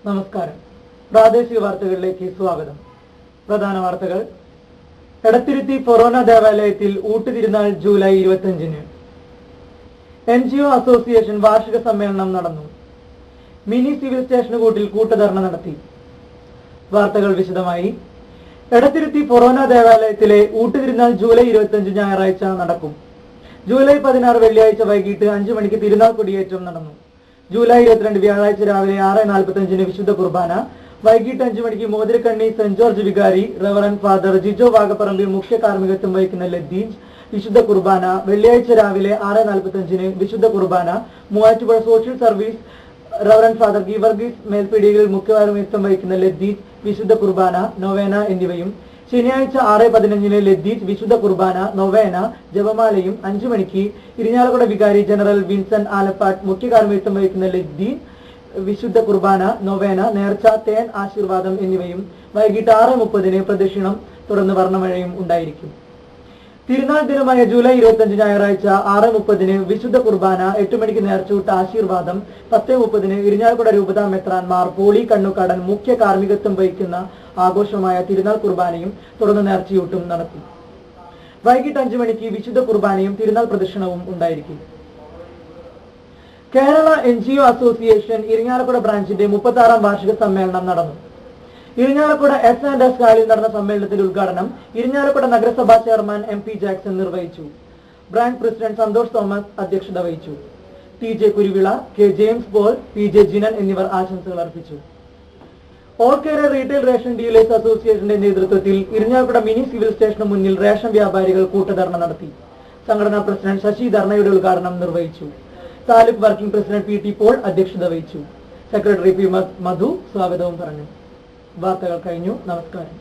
നമസ്കാരം. പ്രാദേശിക വാർത്തകളിലേക്ക് സ്വാഗതം. പ്രധാന വാർത്തകൾ. എടത്തിരുത്തി ഫൊറോന ദേവാലയത്തിൽ ഊട്ടുതിരുനാൾ ജൂലൈ 25-ന്. NGO അസോസിയേഷൻ വാർഷിക സമ്മേളനം നടന്നു. മിനി സിവിൽ സ്റ്റേഷന് കൂട്ടിൽ കൂട്ടധർണ നടത്തി. വാർത്തകൾ വിശദമായി. എടത്തിരുത്തി ഫൊറോന ദേവാലയത്തിലെ ഊട്ടുതിരുനാൾ ജൂലൈ 25 ഞായറാഴ്ച നടക്കും. ജൂലൈ 16 വെള്ളിയാഴ്ച വൈകിട്ട് 5 മണിക്ക് തിരുനാൾ കൊടിയേറ്റം നടന്നു. ജൂലൈ 22 വ്യാഴാഴ്ച രാവിലെ 6:45 വിശുദ്ധ കുർബാന. വൈകിട്ട് 5 മണിക്ക് മോതിരക്കണ്ണി സെന്റ് ജോർജ് വികാരി റവറൻ ഫാദർ ജിജോ വാഗപ്പറമ്പിൽ മുഖ്യ കാർമ്മികത്വം വഹിക്കുന്ന ലദ്ദീജ് വിശുദ്ധ കുർബാന. വെള്ളിയാഴ്ച രാവിലെ 6:45 വിശുദ്ധ കുർബാന. Muvattupuzha social service reverend father Geevarghese Melpeedikayil മുഖ്യ കാർമ്മികത്വം വഹിക്കുന്ന ലദ്ദീജ് വിശുദ്ധ കുർബാന, നൊവേന എന്നിവയും. ശനിയാഴ്ച 6:15 ലദ്ദീജ് വിശുദ്ധ കുർബാന, നൊവേന, ജപമാലയും. 5 മണിക്ക് ഇരിഞ്ഞാലക്കുട വികാരി ജനറൽ വിൻസെന്റ് ആലപ്പാട്ട് മുഖ്യ കാർമ്മികത്വം വഹിക്കുന്ന ലദ്ദീജ് വിശുദ്ധ കുർബാന, നൊവേന, നേർച്ച, തേൻ ആശീർവാദം എന്നിവയും. വൈകിട്ട് 6:30 പ്രദക്ഷിണം, തുടർന്ന് വർണ്ണമഴയും ഉണ്ടായിരിക്കും. തിരുനാൾ ദിനമായ ജൂലൈ 25 ഞായറാഴ്ച 6:30 വിശുദ്ധ കുർബാന, 8 മണിക്ക് നേർച്ചൂട്ട് ആശീർവാദം, 10:30 ഇരിഞ്ഞാലക്കുട രൂപതാ മെത്രാൻമാർ പോളി കണ്ണുകാടൻ മുഖ്യ കാർമ്മികത്വം വഹിക്കുന്ന ആഘോഷമായ തിരുനാൾ കുർബാനയും തുടർന്ന് നേർച്ചയൂട്ടും നടത്തി. വൈകിട്ട് 5 മണിക്ക് വിശുദ്ധ കുർബാനയും തിരുനാൾ പ്രദക്ഷിണവും ഉണ്ടായിരിക്കും. കേരള NGO അസോസിയേഷൻ ഇരിഞ്ഞാലക്കുട ബ്രാഞ്ചിന്റെ 36ാം വാർഷിക സമ്മേളനം നടന്നു. ഇരിഞ്ഞാലക്കുട S&S ഹാളിൽ നടന്ന സമ്മേളനത്തിന്റെ ഉദ്ഘാടനം ഇരിഞ്ഞാലക്കുട നഗരസഭാ ചെയർമാൻ MP ജാക്സൺ നിർവഹിച്ചു. ബ്രാഞ്ച് പ്രസിഡന്റ് സന്തോഷ് തോമസ് അധ്യക്ഷത വഹിച്ചു. TJ Kuruvila, K James Paul, PJ Jinan എന്നിവർ ആശംസകൾ അർപ്പിച്ചു. All Kerala retail ration dealers അസോസിയേഷന്റെ നേതൃത്വത്തിൽ ഇരിഞ്ഞാലക്കുട മിനി സിവിൽ സ്റ്റേഷന് മുന്നിൽ റേഷൻ വ്യാപാരികൾ കൂട്ടധർണ നടത്തി. സംഘടനാ പ്രസിഡന്റ് ശശി ധർണയുടെ ഉദ്ഘാടനം നിർവഹിച്ചു. Taluk working president PT Paul അധ്യക്ഷത വഹിച്ചു. സെക്രട്ടറി P മധു സ്വാഗതവും പറഞ്ഞു. വാർത്തകൾ കഴിഞ്ഞു. നമസ്കാരം.